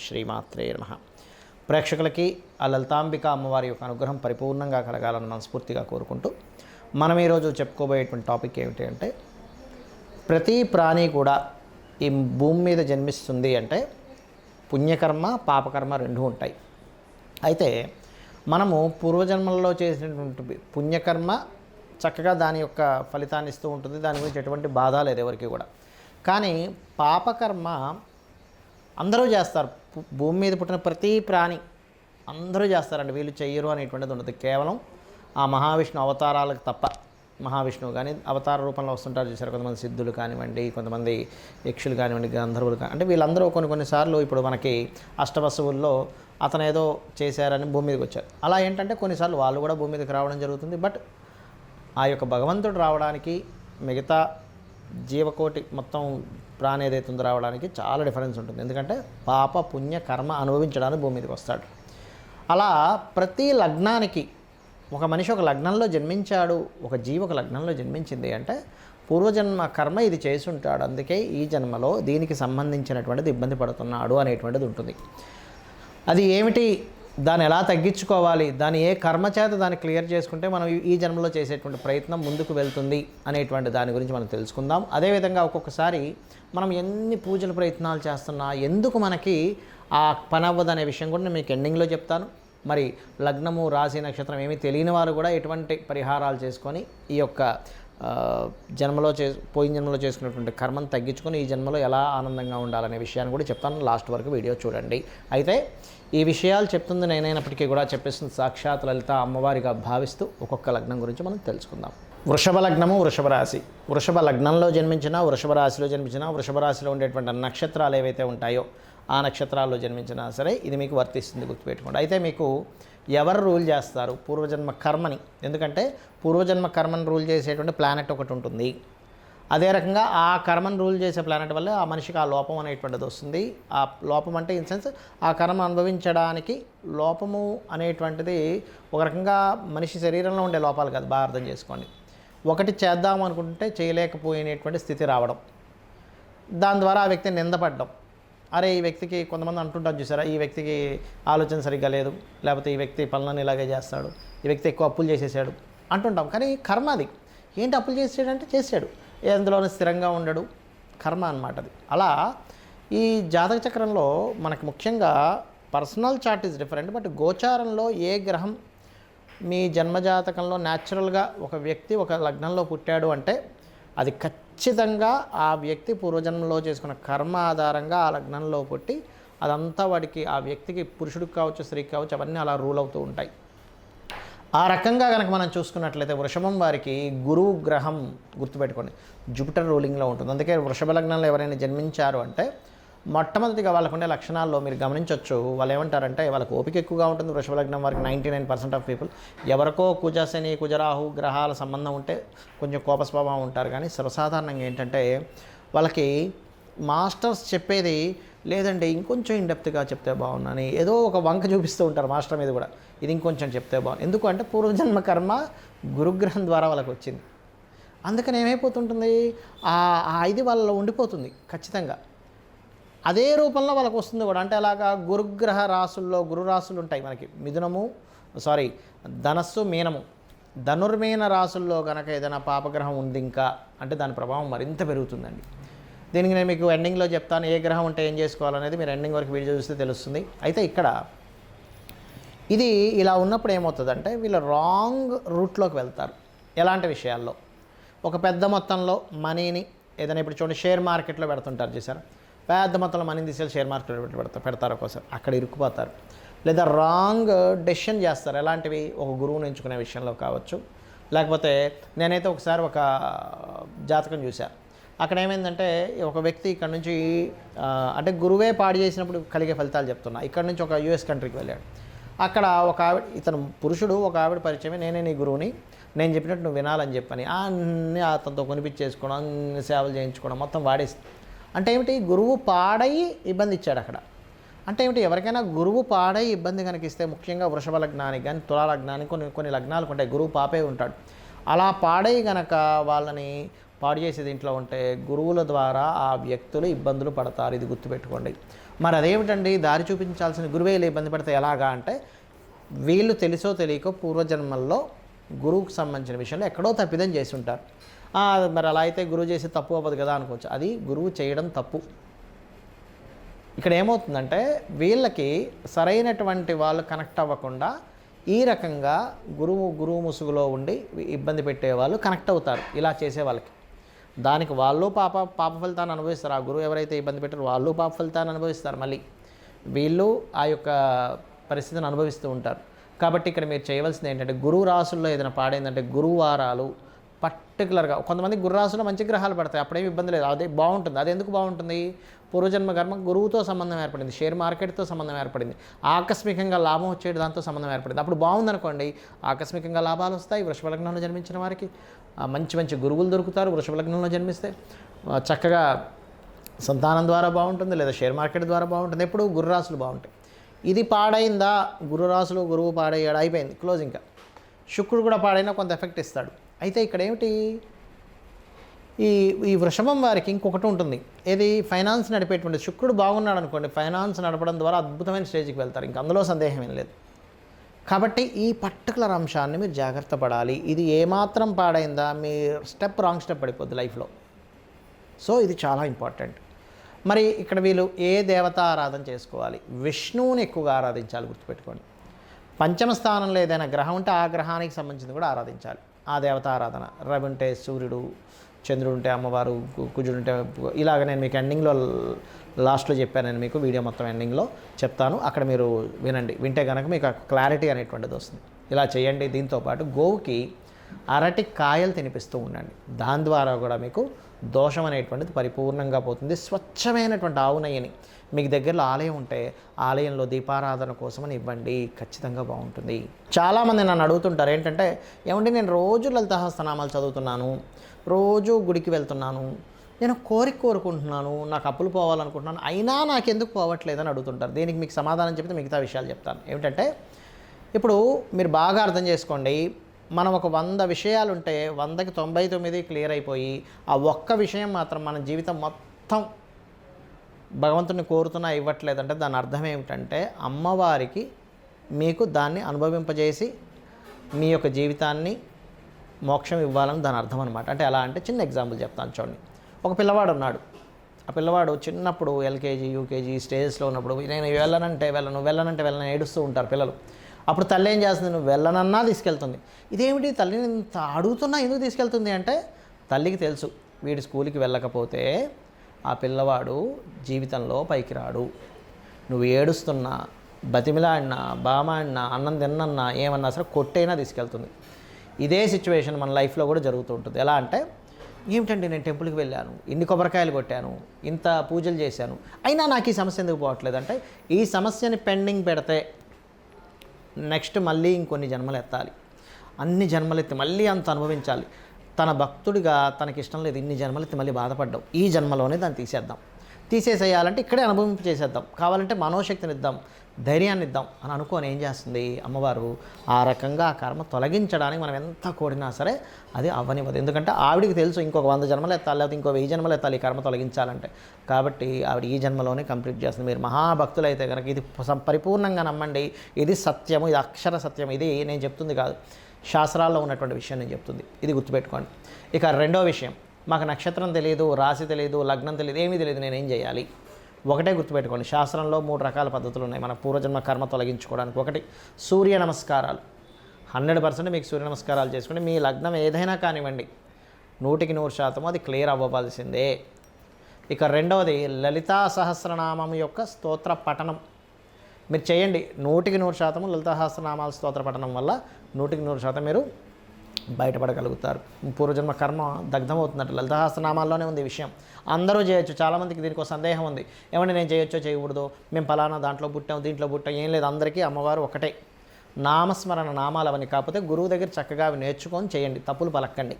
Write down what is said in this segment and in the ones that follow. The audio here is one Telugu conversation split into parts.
శ్రీమాత్రే నమః. ప్రేక్షకులకి ఆ లలితాంబిక అమ్మవారి యొక్క అనుగ్రహం పరిపూర్ణంగా కలగాలని మనస్ఫూర్తిగా కోరుకుంటూ మనం ఈరోజు చెప్పుకోబోయేటువంటి టాపిక్ ఏమిటి అంటే, ప్రతి ప్రాణి కూడా ఈ భూమి మీద జన్మిస్తుంది అంటే పుణ్యకర్మ పాపకర్మ రెండూ ఉంటాయి. అయితే మనము పూర్వజన్మలలో చేసినటువంటి పుణ్యకర్మ చక్కగా దాని యొక్క ఫలితాన్ని ఇస్తూ ఉంటుంది. దాని గురించి ఎటువంటి బాధ లేదు ఎవరికి కూడా. కానీ పాపకర్మ అందరూ చేస్తారు. భూమి మీద పుట్టిన ప్రతి ప్రాణి అందరూ చేస్తారండి. వీళ్ళు చెయ్యరు అనేటువంటిది ఉండదు. కేవలం ఆ మహావిష్ణు అవతారాలకు తప్ప. మహావిష్ణువు కానీ అవతార రూపంలో వస్తుంటారు చూసారు. కొంతమంది సిద్ధులు కానివ్వండి, కొంతమంది యక్షులు కానివ్వండి, గంధర్వులు అంటే వీళ్ళందరూ కొన్నిసార్లు ఇప్పుడు మనకి అష్టవసువుల్లో అతను ఏదో చేశారని భూమి మీదకి వచ్చారు. అలా ఏంటంటే కొన్నిసార్లు వాళ్ళు కూడా భూమి మీదకి రావడం జరుగుతుంది. బట్ ఆ యొక్క భగవంతుడు రావడానికి మిగతా జీవకోటి మొత్తం ప్రాణి ఏదైతే ఉందో రావడానికి చాలా డిఫరెన్స్ ఉంటుంది. ఎందుకంటే పాప పుణ్య కర్మ అనుభవించడానికి భూమి మీదకి వస్తాడు. అలా ప్రతి లగ్నానికి ఒక మనిషి ఒక లగ్నంలో జన్మించాడు, ఒక జీవి ఒక లగ్నంలో జన్మించింది అంటే పూర్వజన్మ కర్మ ఇది చేసి ఉంటాడు. అందుకే ఈ జన్మలో దీనికి సంబంధించినటువంటిది ఇబ్బంది పడుతున్నాడు అనేటువంటిది ఉంటుంది. అది ఏమిటి, దాన్ని ఎలా తగ్గించుకోవాలి, దాని ఏ కర్మ చేత దాన్ని క్లియర్ చేసుకుంటే మనం ఈ జన్మలో చేసేటువంటి ప్రయత్నం ముందుకు వెళ్తుంది అనేటువంటి దాని గురించి మనం తెలుసుకుందాం. అదేవిధంగా ఒక్కొక్కసారి మనం ఎన్ని పూజల ప్రయత్నాలు చేస్తున్నా ఎందుకు మనకి ఆ పని అవ్వదు అనే విషయం కూడా నేను మీకు ఎండింగ్లో చెప్తాను. మరి లగ్నము రాశి నక్షత్రం ఏమీ తెలియని వారు కూడా ఎటువంటి పరిహారాలు చేసుకొని ఈ యొక్క పోయిన జన్మలో చేసుకున్నటువంటి కర్మను తగ్గించుకొని ఈ జన్మలో ఎలా ఆనందంగా ఉండాలనే విషయాన్ని కూడా చెప్తాను. లాస్ట్ వరకు వీడియో చూడండి. అయితే ఈ విషయాలు చెప్తుంది నేనైనప్పటికీ కూడా చెప్పేస్తుంది సాక్షాత్ లలిత అమ్మవారిగా భావిస్తూ ఒక్కొక్క లగ్నం గురించి మనం తెలుసుకుందాం. వృషభ లగ్నము, వృషభ రాశి. వృషభ లగ్నంలో జన్మించినా, వృషభ రాశిలో జన్మించినా, వృషభ రాశిలో ఉండేటువంటి నక్షత్రాలు ఏవైతే ఉంటాయో ఆ నక్షత్రాల్లో జన్మించినా సరే ఇది మీకు వర్తిస్తుంది, గుర్తుపెట్టుకోండి. అయితే మీకు ఎవరు రూల్ చేస్తారు పూర్వజన్మ కర్మని? ఎందుకంటే పూర్వజన్మ కర్మను రూల్ చేసేటువంటి ప్లానెట్ ఒకటి ఉంటుంది. అదే రకంగా ఆ కర్మను రూల్ చేసే ప్లానెట్ వల్ల ఆ మనిషికి ఆ లోపం అనేటువంటిది వస్తుంది. ఆ లోపం అంటే ఇన్ సెన్స్ ఆ కర్మ అనుభవించడానికి లోపము అనేటువంటిది ఒక రకంగా మనిషి శరీరంలో ఉండే లోపాలు కాదు, బాగా అర్థం చేసుకోండి. ఒకటి చేద్దాం అనుకుంటే చేయలేకపోయినటువంటి స్థితి రావడం, దాని ద్వారా ఆ వ్యక్తిని నిందపడడం. అరే ఈ వ్యక్తికి కొంతమంది అంటుంటారు చూసారా, ఈ వ్యక్తికి ఆలోచన సరిగ్గా లేదు, లేకపోతే ఈ వ్యక్తి పనులను ఇలాగే చేస్తాడు, ఈ వ్యక్తి ఎక్కువ అప్పులు చేసేసాడు అంటుంటాం. కానీ కర్మ అది. ఏంటి అప్పులు చేసాడంటే చేసాడు, ఎందులోనూ స్థిరంగా ఉండడు, కర్మ అన్నమాట అది. అలా ఈ జాతక చక్రంలో మనకు ముఖ్యంగా personal chart is different. But గోచారంలో ఏ గ్రహం మీ జన్మజాతకంలో న్యాచురల్గా ఒక వ్యక్తి ఒక లగ్నంలో పుట్టాడు అంటే అది ఖచ్చితంగా ఆ వ్యక్తి పూర్వజన్మలో చేసుకున్న కర్మ ఆధారంగా ఆ లగ్నంలో పుట్టి అదంతా వాడికి ఆ వ్యక్తికి పురుషుడికి కావచ్చు స్త్రీకి కావచ్చు అవన్నీ అలా రూల్ అవుతూ ఉంటాయి. ఆ రకంగా కనుక మనం చూసుకున్నట్లయితే వృషభం వారికి గురువు గ్రహం, గుర్తుపెట్టుకోండి, జూపిటర్ రూలింగ్లో ఉంటుంది. అందుకే వృషభ లగ్నంలో ఎవరైనా జన్మించారు అంటే మొట్టమొదటిగా వాళ్ళకు ఉండే లక్షణాల్లో మీరు గమనించవచ్చు. వాళ్ళు ఏమంటారంటే వాళ్ళకి ఓపిక ఎక్కువగా ఉంటుంది. వృషభ లగ్నం వారికి 99% ఆఫ్ పీపుల్ ఎవరికో కుజశని కుజరాహు గ్రహాల సంబంధం ఉంటే కొంచెం కోపస్వభావం ఉంటారు. కానీ సర్వసాధారణంగా ఏంటంటే వాళ్ళకి మాస్టర్స్ చెప్పేది లేదంటే ఇంకొంచెం ఇండెప్త్గా చెప్తే బాగున్నాను, ఏదో ఒక వంక చూపిస్తూ ఉంటారు మాస్టర్ మీద కూడా, ఇది ఇంకొంచెం చెప్తే బాగుంది. ఎందుకు అంటే పూర్వజన్మ కర్మ గురుగ్రహం ద్వారా వాళ్ళకి వచ్చింది. అందుకని ఏమైపోతుంటుంది, ఇది వాళ్ళలో ఉండిపోతుంది ఖచ్చితంగా. అదే రూపంలో వాళ్ళకు వస్తుంది కూడా. అంటే అలాగా గురుగ్రహ రాసుల్లో గురు రాసులు ఉంటాయి మనకి, ధనస్సు మీనము, ధనుర్మీన రాసుల్లో కనుక ఏదైనా పాపగ్రహం ఉంది ఇంకా అంటే దాని ప్రభావం మరింత పెరుగుతుందండి. దీనికి నేను మీకు ఎండింగ్లో చెప్తాను ఏ గ్రహం ఉంటే ఏం చేసుకోవాలనేది. మీరు ఎండింగ్ వరకు వీడియో చూస్తే తెలుస్తుంది. అయితే ఇక్కడ ఇది ఇలా ఉన్నప్పుడు ఏమవుతుందంటే వీళ్ళు రాంగ్ రూట్లోకి వెళ్తారు. ఎలాంటి విషయాల్లో, ఒక పెద్ద మొత్తంలో మనీని ఏదైనా ఇప్పుడు చూడండి షేర్ మార్కెట్లో పెడుతుంటారు చూసారు, పెద్ద మొత్తంలో మనీని తీసుకెళ్ళి షేర్ మార్కెట్లో పెడతారు, ఒక్కోసారి అక్కడ ఇరుక్కుపోతారు. లేదా రాంగ్ డెసిషన్ చేస్తారు. ఎలాంటివి, ఒక గురువుని ఎంచుకునే విషయంలో కావచ్చు. లేకపోతే నేనైతే ఒకసారి ఒక జాతకం చూశాను. అక్కడ ఏమైందంటే ఒక వ్యక్తి ఇక్కడ నుంచి అంటే గురువే పాడు చేసినప్పుడు కలిగే ఫలితాలు చెప్తున్నా. ఇక్కడ నుంచి ఒక యూఎస్ కంట్రీకి వెళ్ళాడు. అక్కడ ఒక ఆవిడ, ఇతను పురుషుడు, ఒక ఆవిడ పరిచయమే, నేనే నీ గురువుని, నేను చెప్పినట్టు నువ్వు వినాలని చెప్పని అన్నీ అతనితో కొనిపించేసుకోవడం, అన్ని సేవలు చేయించుకోవడం, మొత్తం వాడేసి. అంటే ఏమిటి, గురువు పాడయి ఇబ్బంది ఇచ్చాడు అక్కడ. అంటే ఏమిటి, ఎవరికైనా గురువు పాడై ఇబ్బంది కనుక ఇస్తే, ముఖ్యంగా వృషభ లగ్నానికి కానీ తులా లగ్నానికి కొన్ని లగ్నాలకు ఉంటాయి గురువు పాపే ఉంటాడు. అలా పాడై గనక వాళ్ళని పాడు చేసే దీంట్లో ఉంటే గురువుల ద్వారా ఆ వ్యక్తులు ఇబ్బందులు పడతారు. ఇది గుర్తుపెట్టుకోండి. మరి అదేమిటండి దారి చూపించాల్సిన గురువే ఇలా ఇబ్బంది పడితే ఎలాగా అంటే, వీళ్ళు తెలుసో తెలియకో పూర్వజన్మల్లో గురువుకు సంబంధించిన విషయంలో ఎక్కడో తప్పిదం చేసి ఉంటారు. మరి అలా అయితే గురువు చేసి తప్పు అవ్వదు కదా అనుకోవచ్చు. అది గురువు చేయడం తప్పు. ఇక్కడ ఏమవుతుందంటే వీళ్ళకి సరైనటువంటి వాళ్ళు కనెక్ట్ అవ్వకుండా ఈ రకంగా గురువు ముసుగులో ఉండి ఇబ్బంది పెట్టేవాళ్ళు కనెక్ట్ అవుతారు ఇలా చేసే వాళ్ళకి. దానికి వాళ్ళు పాప ఫలితాన్ని అనుభవిస్తారు. ఆ గురువు ఎవరైతే ఇబ్బంది పెట్టారో వాళ్ళు పాప ఫలితాన్ని అనుభవిస్తారు. మళ్ళీ వీళ్ళు ఆ యొక్క పరిస్థితిని అనుభవిస్తూ ఉంటారు. కాబట్టి ఇక్కడ మీరు చేయవలసింది ఏంటంటే, గురువు రాసుల్లో ఏదైనా పాడైందంటే గురువారాలు పర్టికులర్గా, కొంతమంది గురురాశుల్లో మంచి గ్రహాలు పడతాయి, అప్పుడేమి ఇబ్బంది లేదు, అదే బాగుంటుంది. అది ఎందుకు బాగుంటుంది? పూర్వజన్మ కర్మ గురువుతో సంబంధం ఏర్పడింది, షేర్ మార్కెట్తో సంబంధం ఏర్పడింది, ఆకస్మికంగా లాభం వచ్చేది దాంతో సంబంధం ఏర్పడింది. అప్పుడు బాగుందనుకోండి, ఆకస్మికంగా లాభాలు వస్తాయి. వృషభ లగ్నంలో జన్మించిన వారికి మంచి గురువులు దొరుకుతారు. వృషభ లగ్నంలో జన్మిస్తే చక్కగా సంతానం ద్వారా బాగుంటుంది, లేదా షేర్ మార్కెట్ ద్వారా బాగుంటుంది. ఎప్పుడు గురురాశులు బాగుంటాయి. ఇది పాడైందా, గురువు పాడయ్యాడు, అయిపోయింది, క్లోజ్. ఇంకా శుక్రుడు కూడా పాడైనా కొంత ఎఫెక్ట్ ఇస్తాడు. అయితే ఇక్కడ ఏమిటి, ఈ వృషభం వారికి ఇంకొకటి ఉంటుంది. ఏది, ఫైనాన్స్ నడిపేటువంటి శుక్రుడు బాగున్నాడు అనుకోండి, ఫైనాన్స్ నడపడం ద్వారా అద్భుతమైన స్టేజ్కి వెళ్తారు, ఇంక అందులో సందేహం ఏం లేదు. కాబట్టి ఈ పర్టికులర్ అంశాన్ని మీరు జాగ్రత్త పడాలి. ఇది ఏమాత్రం పాడైందా మీ రాంగ్ స్టెప్ పడిపోద్ది లైఫ్లో. సో ఇది చాలా ఇంపార్టెంట్. మరి ఇక్కడ వీళ్ళు ఏ దేవత ఆరాధన చేసుకోవాలి? విష్ణువుని ఎక్కువగా ఆరాధించాలి, గుర్తుపెట్టుకోండి. పంచమ స్థానంలో ఏదైనా గ్రహం ఉంటే ఆ గ్రహానికి సంబంధించింది కూడా ఆరాధించాలి. ఆ దేవత ఆరాధన, రవి ఉంటే సూర్యుడు, చంద్రుడు ఉంటే అమ్మవారు, కుజుడు ఉంటే ఇలాగ నేను మీకు ఎండింగ్లో లాస్ట్లో చెప్పాను. నేను మీకు వీడియో మొత్తం ఎండింగ్లో చెప్తాను, అక్కడ మీరు వినండి. వింటే కనుక మీకు క్లారిటీ అనేటువంటిది వస్తుంది. ఇలా చేయండి. దీంతోపాటు గోవుకి అరటి కాయలు తినిపిస్తూ ఉండండి. దాని ద్వారా కూడా మీకు దోషం అనేటువంటిది పరిపూర్ణంగా పోతుంది. స్వచ్ఛమైనటువంటి ఆవు నెయ్యిని మీకు దగ్గరలో ఆలయం ఉంటే ఆలయంలో దీపారాధన కోసమని ఇవ్వండి, ఖచ్చితంగా బాగుంటుంది. చాలామంది నన్ను అడుగుతుంటారు ఏంటంటే, ఏమంటే నేను రోజు లలిత సహస్రనామాలు చదువుతున్నాను, రోజు గుడికి వెళ్తున్నాను, నేను కోరుకుంటున్నాను, నాకు అప్పులు పోవాలనుకుంటున్నాను, అయినా నాకెందుకు పోవట్లేదని అడుగుతుంటారు. దీనికి మీకు సమాధానం చెప్తే మిగతా విషయాలు చెప్తాను. ఏమిటంటే, ఇప్పుడు మీరు బాగా అర్థం చేసుకోండి. మనం ఒక 100 విషయాలు ఉంటే 100కి 99 క్లియర్ అయిపోయి ఆ ఒక్క విషయం మాత్రం మన జీవితం మొత్తం భగవంతుని కోరుతున్నా ఇవ్వట్లేదంటే దాని అర్థం ఏమిటంటే, అమ్మవారికి మీకు దాన్ని అనుభవింపజేసి మీ యొక్క జీవితాన్ని మోక్షం ఇవ్వాలని దాని అర్థం అనమాట. అంటే ఎలా అంటే, చిన్న ఎగ్జాంపుల్ చెప్తాను చూడండి. ఒక పిల్లవాడు ఉన్నాడు. ఆ పిల్లవాడు చిన్నప్పుడు ఎల్కేజీ యూకేజీ స్టేజెస్లో ఉన్నప్పుడు నేను వెళ్ళను ఏడుస్తూ ఉంటారు పిల్లలు. అప్పుడు తల్లి ఏం చేస్తుంది, నువ్వు వెళ్ళనన్నా తీసుకెళ్తుంది. ఇదేమిటి తల్లిని ఇంత అడుగుతున్నా ఎందుకు తీసుకెళ్తుంది అంటే, తల్లికి తెలుసు వీడు స్కూల్కి వెళ్ళకపోతే ఆ పిల్లవాడు జీవితంలో పైకి రాడు. నువ్వు ఏడుస్తున్నా, బతిమిలాడినా, బామాడినా, అన్నం తిన్నన్నా, ఏమన్నా సరే కొట్టైనా తీసుకెళ్తుంది. ఇదే సిచ్యువేషన్ మన లైఫ్లో కూడా జరుగుతూ ఉంటుంది. ఎలా అంటే, ఏమిటండి నేను టెంపుల్కి వెళ్ళాను, ఇన్ని కొబ్బరికాయలు కొట్టాను, ఇంత పూజలు చేశాను, అయినా నాకు ఈ సమస్య ఎందుకు పోవట్లేదు అంటే, ఈ సమస్యని పెండింగ్ పెడితే నెక్స్ట్ మళ్ళీ ఇంకొన్ని జన్మలు ఎత్తాలి, అన్ని జన్మలు ఎత్తి మళ్ళీ అంత అనుభవించాలి. తన భక్తుడిగా తనకి ఇష్టం లేదు ఇన్ని జన్మలు ఎత్తి మళ్ళీ బాధపడ్డాం, ఈ జన్మలోనే దాన్ని తీసేసేయాలంటే ఇక్కడే అనుభవింపు చేసేద్దాం, కావాలంటే మనోశక్తిని ఇద్దాం, ధైర్యాన్ని ఇద్దాం అని అనుకొని ఏం చేస్తుంది అమ్మవారు, ఆ రకంగా ఆ కర్మ తొలగించడానికి మనం ఎంత కోడినా సరే అది అవ్వనివ్వదు. ఎందుకంటే ఆవిడికి తెలుసు ఇంకొక 100 జన్మలు ఎత్తాలి, లేకపోతే ఇంకో 1000 జన్మలు ఎత్తాలి ఈ కర్మ తొలగించాలంటే. కాబట్టి ఆవిడ ఈ జన్మలోనే కంప్లీట్ చేస్తుంది. మీరు మహాభక్తులు అయితే కనుక ఇది పరిపూర్ణంగా నమ్మండి. ఇది సత్యము, ఇది అక్షర సత్యం. ఇది నేను చెప్తుంది కాదు, శాస్త్రాల్లో ఉన్నటువంటి విషయం నేను చెప్తుంది. ఇది గుర్తుపెట్టుకోండి. ఇక రెండో విషయం, మాకు నక్షత్రం తెలియదు, రాశి తెలియదు, లగ్నం తెలియదు, ఏమీ తెలియదు, నేనేం చేయాలి? ఒకటే గుర్తుపెట్టుకోండి, శాస్త్రంలో 3 రకాల పద్ధతులు ఉన్నాయి మన పూర్వజన్మ కర్మ తొలగించుకోవడానికి. ఒకటి సూర్య నమస్కారాలు. 100% మీకు సూర్య నమస్కారాలు చేసుకుంటే మీ లగ్నం ఏదైనా కానివ్వండి 100కి 100% అది క్లియర్ అవ్వవలసిందే. ఇక రెండవది లలితా సహస్రనామం యొక్క స్తోత్ర పఠనం మీరు చేయండి. 100కి 100% లలితా సహస్రనామాల స్తోత్ర పఠనం వల్ల 100కి 100% మీరు బయటపడగలుగుతారు. పూర్వజన్మ కర్మ దగ్ధమవుతుందంట. లలితా సహస్రనామాల్లోనే ఉంది ఈ విషయం. అందరూ చేయొచ్చు. చాలామందికి దీనికి సందేహం ఉంది, ఏమంటే నేను చేయొచ్చో చేయకూడదు, మేము ఫలానా దాంట్లో పుట్టాం దీంట్లో పుట్టాం, ఏం లేదు. అందరికీ అమ్మవారు ఒకటే, నామస్మరణ నామాలు అవన్నీ. కాకపోతే గురువు దగ్గర చక్కగా అవి నేర్చుకొని చేయండి, తప్పులు పలక్కండి.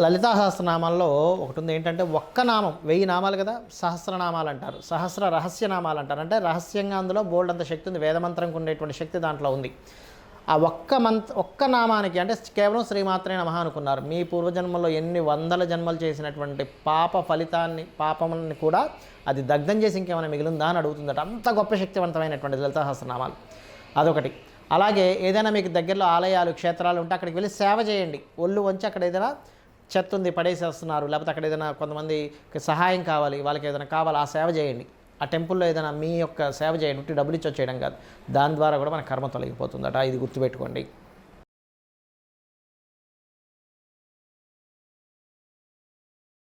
లలితా సహస్రనామాల్లో ఒకటి ఉంది ఏంటంటే, ఒక్క నామం 1000 నామాలు కదా, సహస్రనామాలు అంటారు, సహస్ర రహస్య నామాలు అంటారు. అంటే రహస్యంగా అందులో బోల్డ్ అంత శక్తి ఉంది, వేదమంత్రంకి ఉండేటువంటి శక్తి దాంట్లో ఉంది. ఆ ఒక్క నామానికి అంటే కేవలం శ్రీమాత్రే నమః అనుకున్నారు. మీ పూర్వజన్మలో ఎన్ని వందల జన్మలు చేసినటువంటి పాపముని కూడా అది దగ్ధం చేసి ఇంకేమైనా మిగిలిందా అని అడుగుతుందట. అంత గొప్ప శక్తివంతమైనటువంటి లలితా సహస్రనామాలు. అదొకటి. అలాగే ఏదైనా మీకు దగ్గరలో ఆలయాలు, క్షేత్రాలు ఉంటే అక్కడికి వెళ్ళి సేవ చేయండి. ఒళ్ళు వంచి అక్కడ ఏదైనా చెత్త ఉంది పడేసేస్తున్నారు, లేకపోతే అక్కడ ఏదైనా కొంతమందికి సహాయం కావాలి, వాళ్ళకి ఏదైనా కావాలి, ఆ సేవ చేయండి. ఆ టెంపుల్లో ఏదైనా మీ యొక్క సేవ చేయండి, డబ్బులు ఇచ్చి చేయడం కాదు. దాని ద్వారా కూడా మన కర్మ తొలగిపోతుందట. ఇది గుర్తుపెట్టుకోండి.